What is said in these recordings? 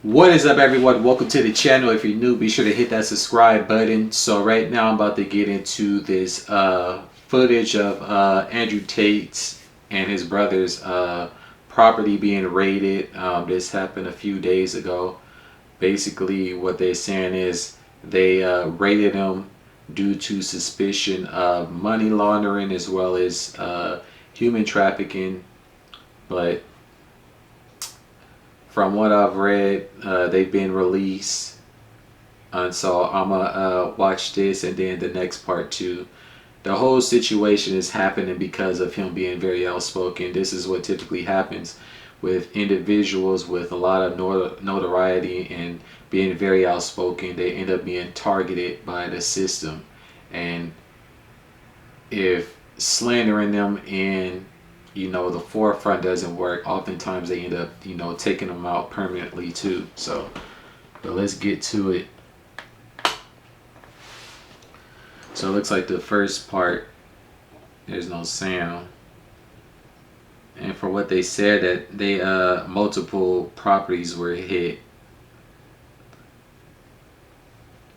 What is up, everyone? Welcome to the channel. If you're new, be sure to hit that subscribe button. So right now I'm about to get into this footage of Andrew Tate's and his brother's property being raided. This happened a few days ago. Basically what they're saying is they raided him due to suspicion of money laundering as well as human trafficking. But from what I've read, they've been released. And so I'm gonna watch this and then the next part too. The whole situation is happening because of him being very outspoken. This is what typically happens with individuals with a lot of notoriety and being very outspoken. They end up being targeted by the system. And if slandering them in the forefront doesn't work, oftentimes they end up taking them out permanently too. So but let's get to it. So it looks like the first part there's no sound, and for what they said that they multiple properties were hit.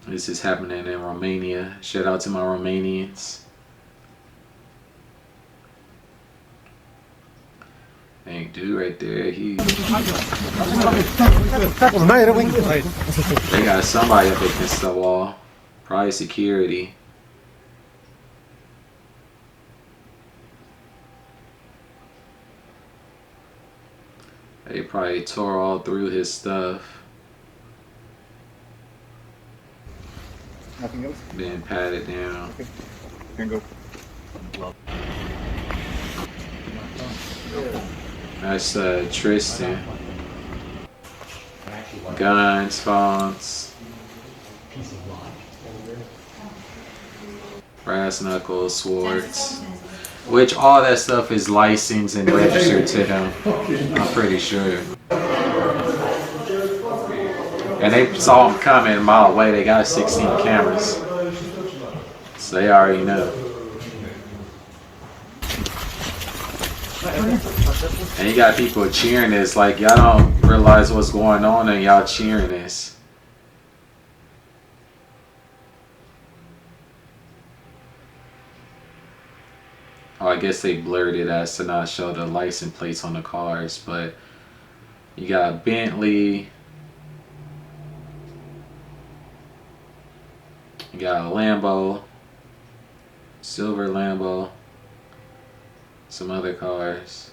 This is happening in Romania. Shout out to my Romanians. Dang, dude right there, they got somebody up against the wall. Probably security. They probably tore all through his stuff. Nothing else? Then patted down. Okay. Can go. That's Tristan. Guns, phones, brass knuckles, swords, which all that stuff is licensed and registered to him. I'm pretty sure. And they saw him coming a mile away. They got 16 cameras, so they already know. And you got people cheering this, like y'all don't realize what's going on and y'all cheering this. Oh, I guess they blurred it as to not show the license plates on the cars, but you got Bentley, you got a Lambo, silver Lambo, some other cars.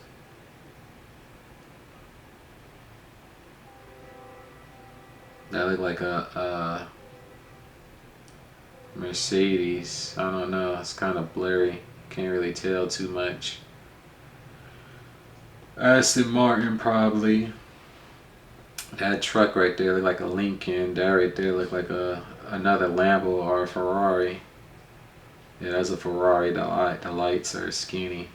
That look like a Mercedes. I don't know. It's kind of blurry. Can't really tell too much. Aston Martin probably. That truck right there look like a Lincoln. That right there look like another Lambo or a Ferrari. Yeah, that's a Ferrari. The lights are skinny.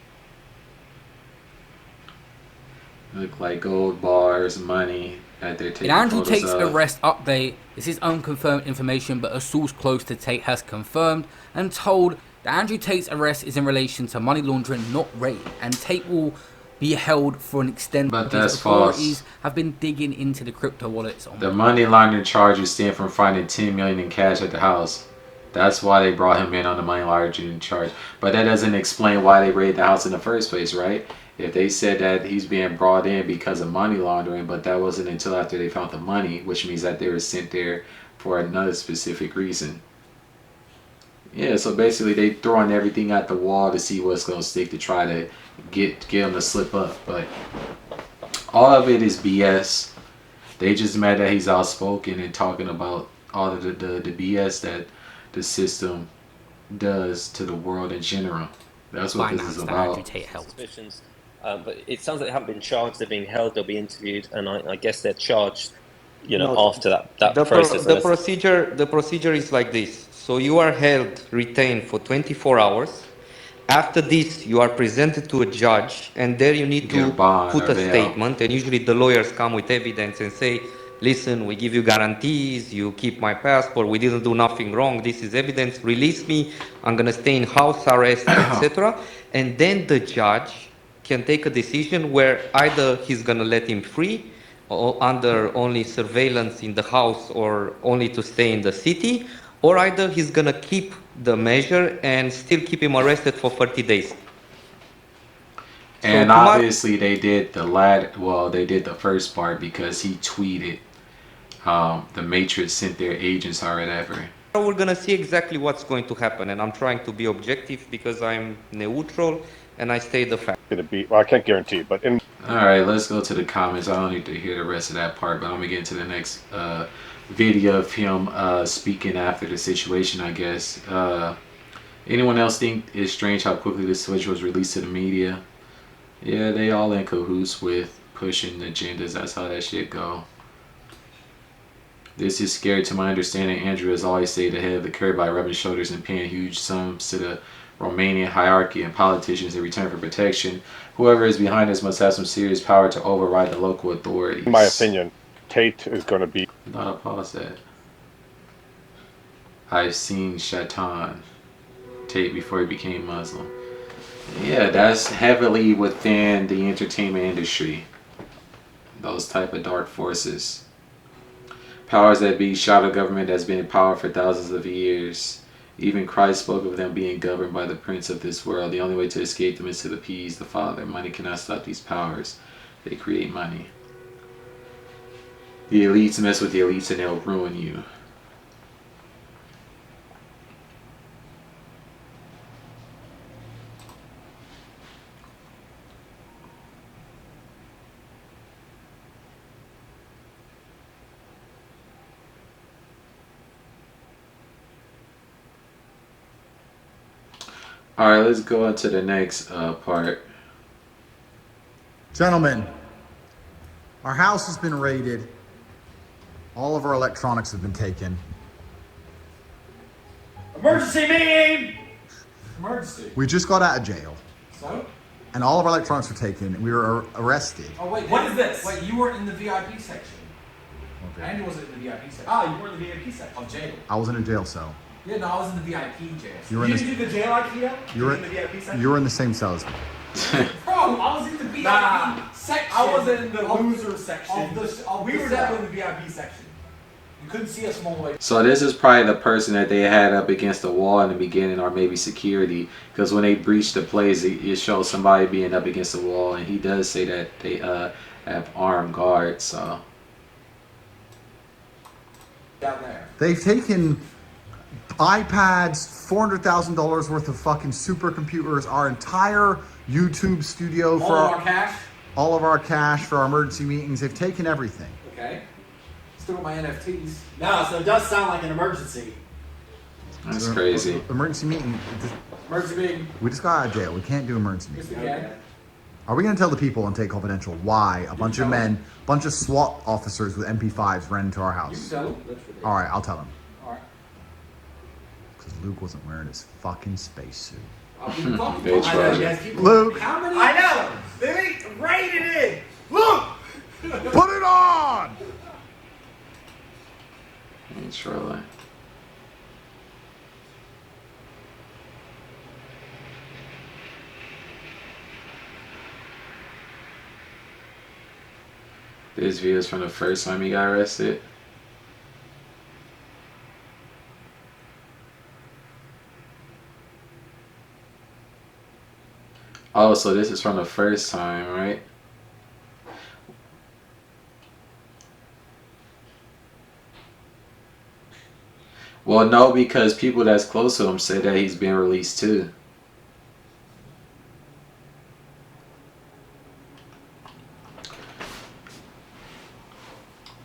Look like gold bars, money. In Andrew Tate's arrest update, this is unconfirmed information, but a source close to Tate has confirmed and told that Andrew Tate's arrest is in relation to money laundering, not rape, and Tate will be held for an extent. But that's authorities false. Have been digging into the crypto wallets. The money laundering charges stem from finding $10 million in cash at the house. That's why they brought him in on the money laundering charge. But that doesn't explain why they raided the house in the first place, right? If they said that he's being brought in because of money laundering, but that wasn't until after they found the money, which means that they were sent there for another specific reason. Yeah, so basically they throwing everything at the wall to see what's going to stick to try to get them to slip up. But all of it is BS. They just mad that he's outspoken and talking about all of the BS that the system does to the world in general. That's what this is about. Suspicions. But it sounds like they haven't been charged. They're being held. They'll be interviewed, and I guess they're charged. After that process. The procedure is like this. So you are held, retained for 24 hours. After this, you are presented to a judge, and there you need to put a statement. And usually the lawyers come with evidence and say, listen, we give you guarantees, you keep my passport, we didn't do nothing wrong, this is evidence, release me, I'm going to stay in house arrest, etc. And then the judge can take a decision where either he's going to let him free under only surveillance in the house or only to stay in the city, or either he's gonna keep the measure and still keep him arrested for 30 days. And so obviously they did the they did the first part because he tweeted the Matrix sent their agents or whatever. We're gonna see exactly what's going to happen, and I'm trying to be objective because I'm neutral and I state the fact. Well, I can't guarantee, but all right, let's go to the comments. I don't need to hear the rest of that part, but I'm gonna get into the next video of him speaking after the situation, I guess. Anyone else think it's strange how quickly this switch was released to the media? Yeah, they all in cahoots with pushing agendas. That's how that shit go. This is scary to my understanding. Andrew has always stayed ahead of the curve by rubbing shoulders and paying huge sums to the Romanian hierarchy and politicians in return for protection. Whoever is behind this must have some serious power to override the local authorities. In my opinion, Tate is going to be... I thought I paused that. I've seen Shaitan, Tate, before he became Muslim. Yeah, that's heavily within the entertainment industry. Those type of dark forces. Powers that be, shadow government that's been in power for thousands of years. Even Christ spoke of them being governed by the prince of this world. The only way to escape them is to appease the Father. Money cannot stop these powers. They create money. The elites mess with the elites and they'll ruin you. All right, let's go on to the next part. Gentlemen, our house has been raided. All of our electronics have been taken. Emergency meeting! Emergency. We just got out of jail. So? And all of our electronics were taken. We were arrested. Oh, wait. What is this? Wait, you were in the VIP section. Okay. Andy wasn't in the VIP section. Ah, you were in the VIP section of jail. I was in a jail cell. Yeah, no, I was in the VIP jail. You didn't do the jail IKEA? You were in the VIP section? You were in the same cell as me. Bro, I was in the VIP section. I was in the loser section. We were definitely in the VIP section. You couldn't see us from all the way. So this is probably the person that they had up against the wall in the beginning, or maybe security, because when they breached the place, it shows somebody being up against the wall, and he does say that they have armed guards. So down there, they've taken iPads, $400,000 worth of fucking supercomputers, our entire YouTube studio for our cash. All of our cash for our emergency meetings. They've taken everything. Okay. Still got my NFTs. No, so it does sound like an emergency. That's crazy. Emergency meeting. Emergency meeting. We just got out of jail. We can't do emergency meetings. Yes, we can. Are we going to tell the people on Tate Confidential why a bunch of men, bunch of SWAT officers with MP5s ran into our house? You can tell them. All right, I'll tell them. All right. Because Luke wasn't wearing his fucking spacesuit. Luke. How many? I know. They raided it. Look. Put it on. It's really. This video is from the first time he got arrested. Oh, so this is from the first time, right? Well, no, because people that's close to him say that he's been released too.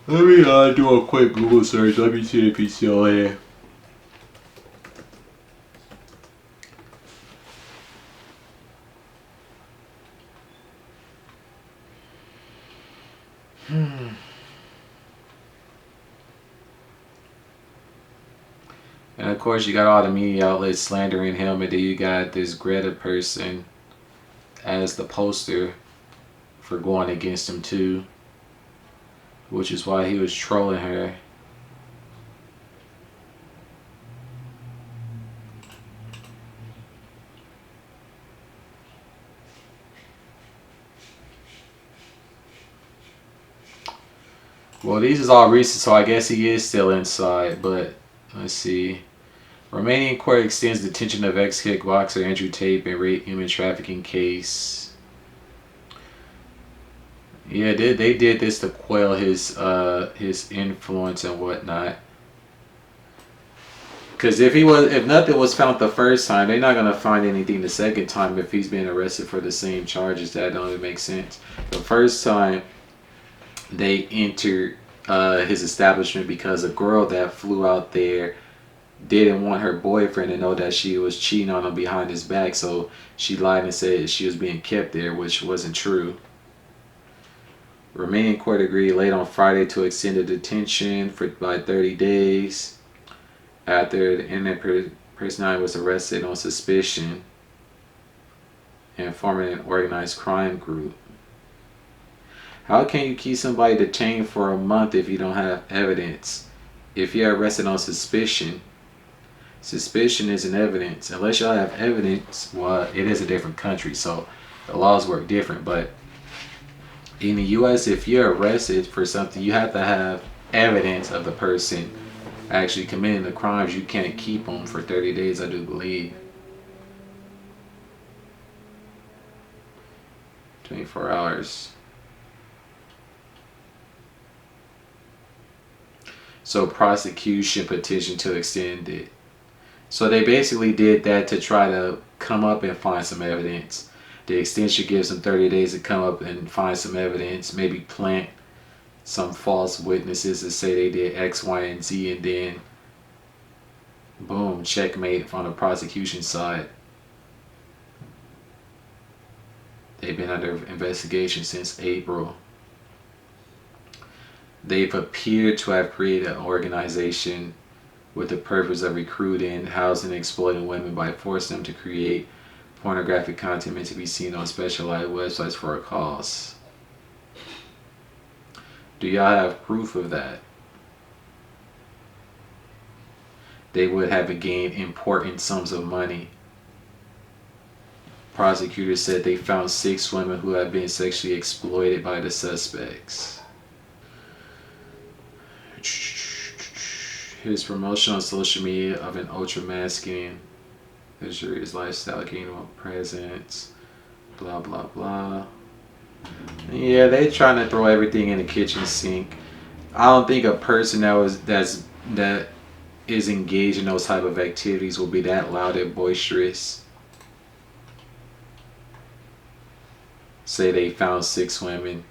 Let me do a quick Google search. Let me see if he's still here. And of course you got all the media outlets slandering him, and then you got this Greta person as the poster for going against him too, which is why he was trolling her. Well, these is all recent, so I guess he is still inside. But let's see. Romanian court extends detention of ex-kickboxer Andrew Tate in rape human trafficking case. Yeah, they did this to quell his influence and whatnot. Because if nothing was found the first time, they're not gonna find anything the second time if he's being arrested for the same charges. That don't even make sense. The first time they entered his establishment because a girl that flew out there didn't want her boyfriend to know that she was cheating on him behind his back, so she lied and said she was being kept there, which wasn't true. Romanian court agreed late on Friday to extend the detention by 30 days after the internet personality was arrested on suspicion and forming an organized crime group. How can you keep somebody detained for a month if you don't have evidence? If you're arrested on suspicion, suspicion isn't evidence. Unless y'all have evidence, well, it is a different country, so the laws work different. But in the US, if you're arrested for something, you have to have evidence of the person actually committing the crimes. You can't keep them for 30 days, I do believe. 24 hours. So prosecution petition to extend it. So they basically did that to try to come up and find some evidence. The extension gives them 30 days to come up and find some evidence, maybe plant some false witnesses to say they did X, Y, and Z, and then boom, checkmate from the prosecution side. They've been under investigation since April. They've appeared to have created an organization with the purpose of recruiting, housing, and exploiting women by forcing them to create pornographic content meant to be seen on specialized websites for a cause. Do y'all have proof of that? They would have gained important sums of money. Prosecutors said they found 6 women who had been sexually exploited by the suspects. His promotion on social media of an ultra-masculine, luxurious lifestyle, gaining presence, blah blah blah. Yeah, they trying to throw everything in the kitchen sink. I don't think a person that is engaged in those type of activities will be that loud and boisterous. Say they found 6 women.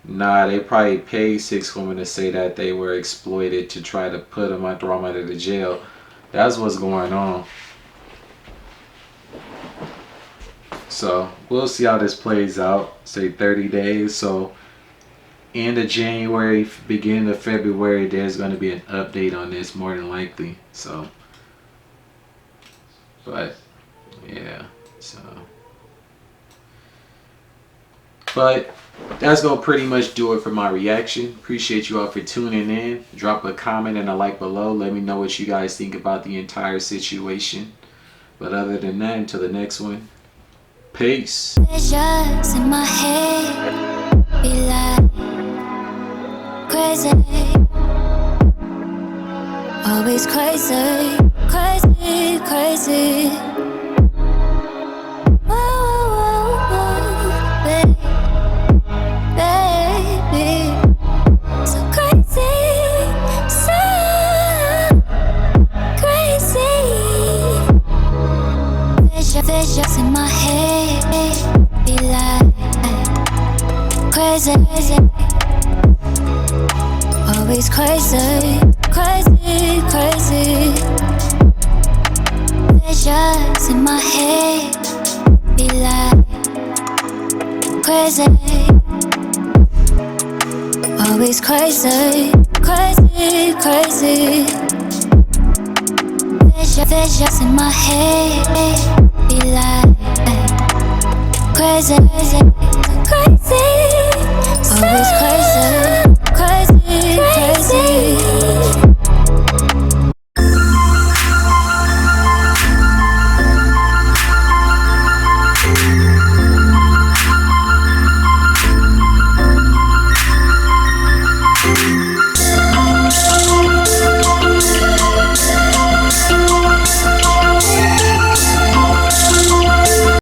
Nah, they probably paid 6 women to say that they were exploited to try to put them and throw them out of the jail. That's what's going on. So we'll see how this plays out. Say 30 days. So end of January, beginning of February, there's going to be an update on this more than likely. So, but yeah, so. But that's going to pretty much do it for my reaction. Appreciate you all for tuning in. Drop a comment and a like below. Let me know what you guys think about the entire situation. But other than that, until the next one, peace. Visions in my head be like crazy, always crazy, crazy, crazy. Visions in my head be like crazy, always crazy, crazy, crazy. Visions in my head be like crazy, always crazy, crazy, crazy. Visions in my head be like crazy, crazy.